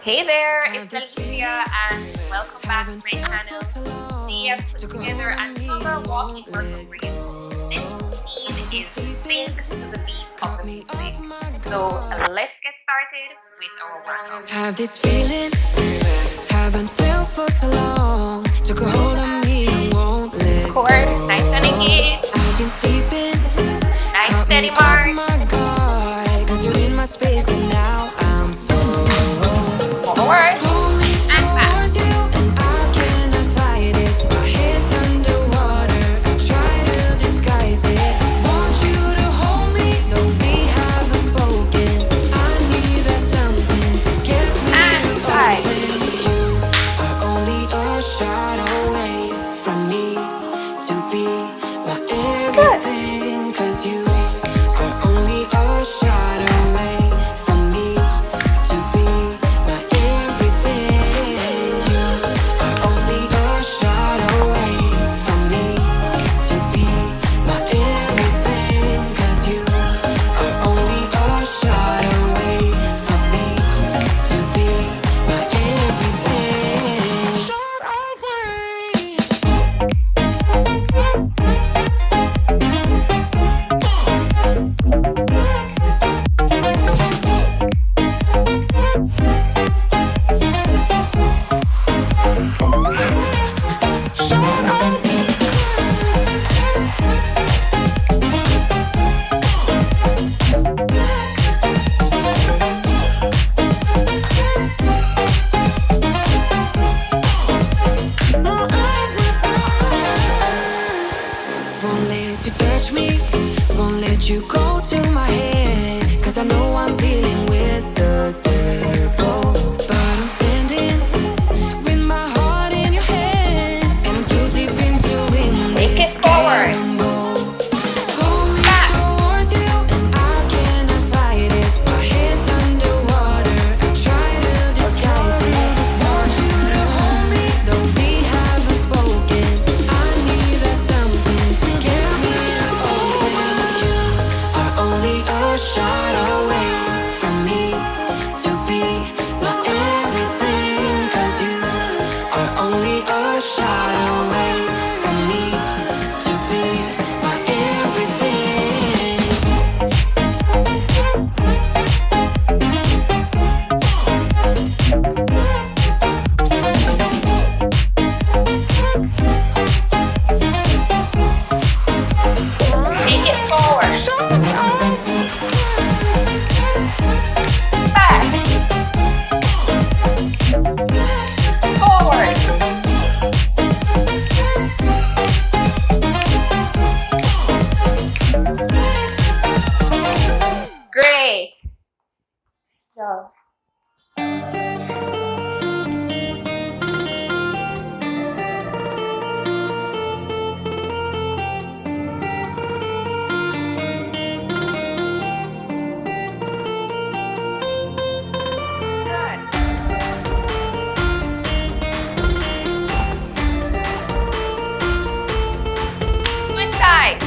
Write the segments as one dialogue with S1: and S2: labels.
S1: Hey there, it's Alicia and welcome back to my channel. Today I've put together another walking workout for you. This routine is synced to the beat of the music. So let's get started with our workout.
S2: Have this feeling, haven't felt for so long. Took a hold of me and won't let
S1: Core,
S2: go.
S1: nice and engaged.
S2: I've been sleeping,
S1: Nice
S2: caught
S1: steady
S2: me off
S1: march.
S2: my guard, 'cause you're in my space and now I'm so
S1: Forward and back.
S2: towards you and I cannot fight it. My head's underwater, I try to disguise it. Want you to hold me, though we haven't spoken. I need that something to get me
S1: And side.
S2: open. You are only a shot away from me to be my everything. 'Cause you are only a shot away from me to be my everything. You are only a shot away from me to be my everything. 'Cause you are only a shot away from me to be my everything. Shot away. Won't let you touch me, won't let you go to my head. 'Cause I know I'm dealing with the devil. But I'm standing with my heart in your hand, and I'm too deep into
S1: Take it forward.
S2: Hold me
S1: Back.
S2: towards you and I cannot fight it. My head's underwater, I try to disguise it. Want you to hold me, though we haven't spoken. I need that something to get me open. You are only a shot away from me to be my everything. 'Cause you are only a shot away from me to be my everything.
S1: Take it forward. Back. Forward. Great. So. Good. Switch sides.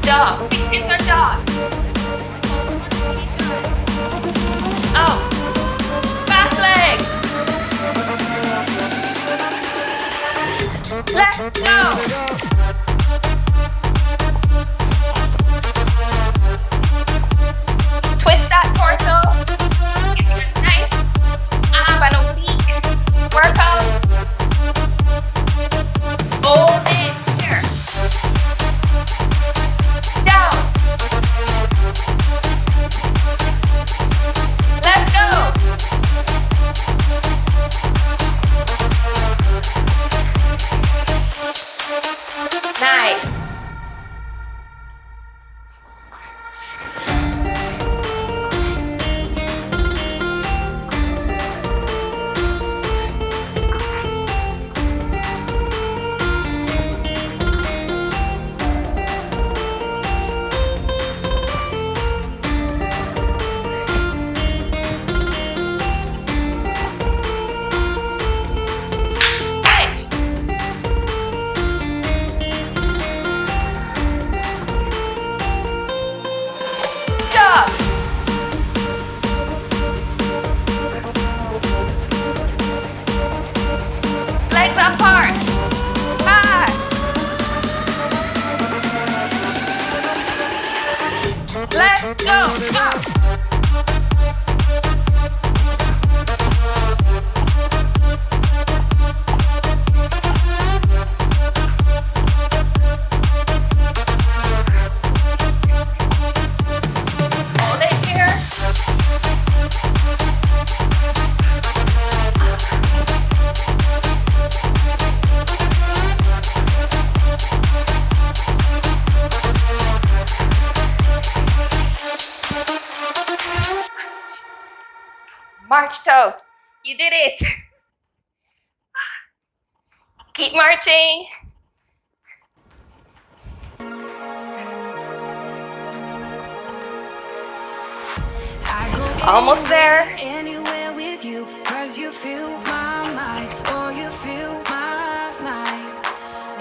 S1: Dog. Take your dog. Out. Fast leg. Let's go. Twist that torso. Getting a nice ab and oblique workout. Hold it here. Down. Let's go. March, Toad. You did it. Keep marching. Almost there.
S2: Anywhere with you, 'cause you fill my mind, or you fill my mind.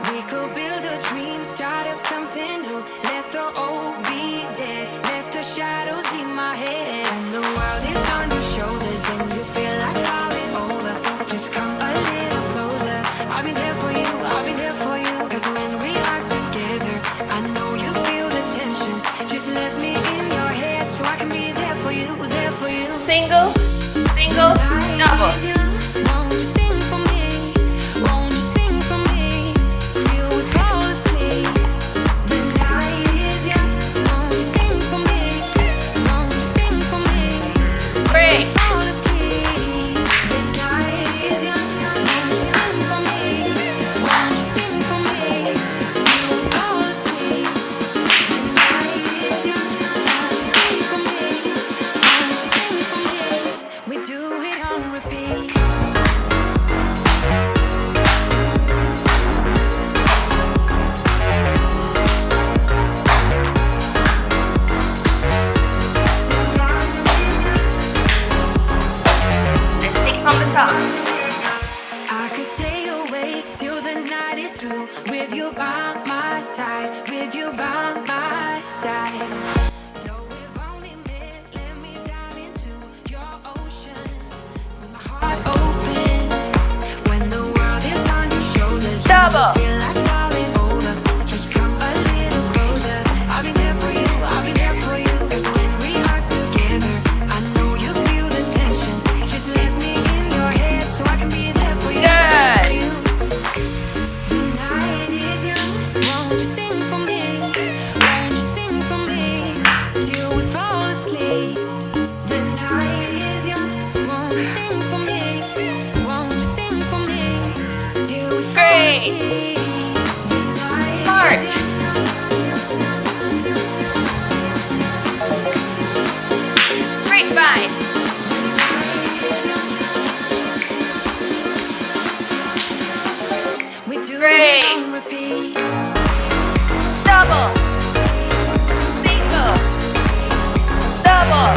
S2: We could build a dream, start up something new. Let the old be dead, let the shadows leave my head. And the world is on your shoulders and you feel like falling over. Just come a little closer. I'll be there for you, I'll be there for you. 'Cause when we are together, I know you feel the tension. Just let me in your head so I can be there for you, there for you.
S1: Single, single, double.
S2: Won't you sing for me? Won't you sing for me till we fall asleep? The night is young. Won't you sing for me? Won't you sing for me till we
S1: Great.
S2: fall asleep? The night is young. Won't you sing for me? Won't you sing for me till we fall asleep? The night is young. Won't you sing for me? Won't you sing for me? We do it on repeat.
S1: Let's take from the top.
S2: I could stay awake till the night is through, with you by my side, with you by my side. Though we've only met, let me dive into your ocean with my heart open. When the world is on your shoulders,
S1: Double.
S2: and you feel like falling over. Just come a little closer. I'll be there for you, I'll be there for you. 'Cause when we are together, I know you feel the tension. Just let me in your head so I can be there for you.
S1: Good.
S2: The night is young. Won't you sing for me? Won't you sing for me till we fall asleep? The night is young. Won't you sing for me? Won't you sing for me till we fall
S1: Great.
S2: asleep? The night
S1: March.
S2: is young.
S1: Grapevine.
S2: The night is young. We do
S1: Great.
S2: it on repeat.
S1: Double. Single. Double.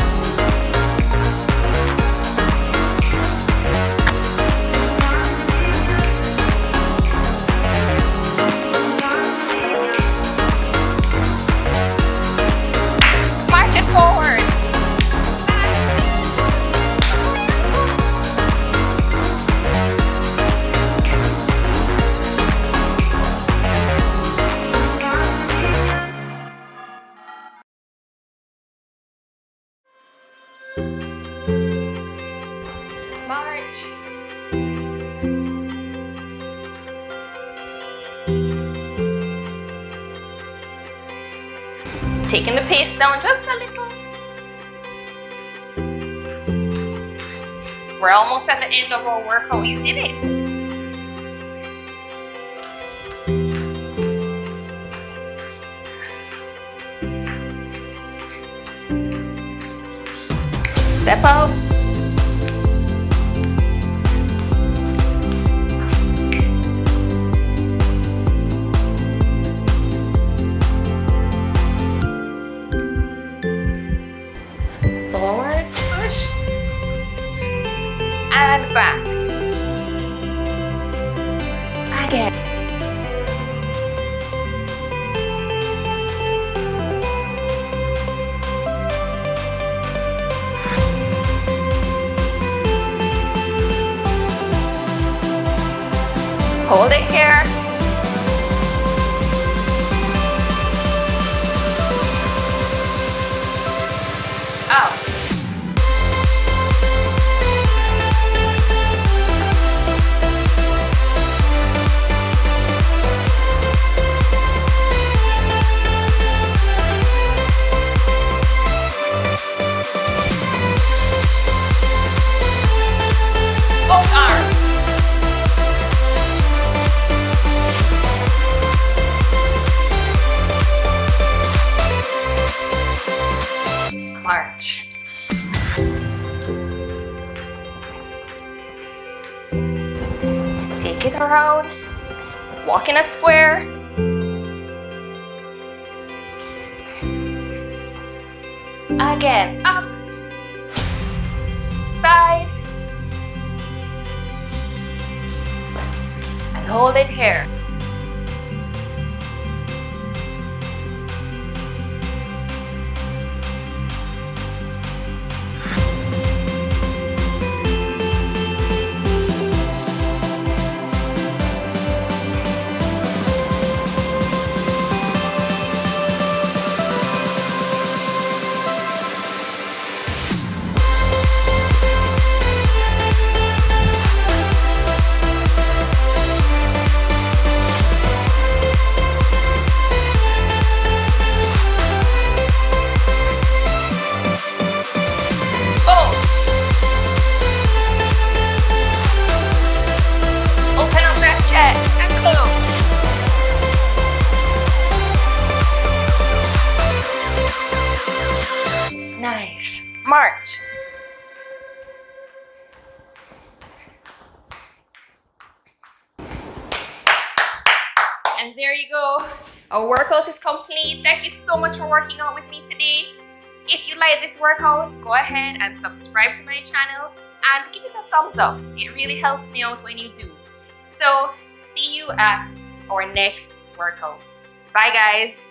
S1: March it forward. Just march. Taking the pace down just a little. We're almost at the end of our workout. You did it. Step out. Forward, push, and back. Again. Hold it here. Out. Both arms. Walk in a square. Again, up, side, and hold it here. Open up that chest and close. Nice. March. And there you go. Our workout is complete. Thank you so much for working out with me today. If you like this workout, go ahead and subscribe to my channel and give it a thumbs up. It really helps me out when you do. So, see you at our next workout. Bye guys.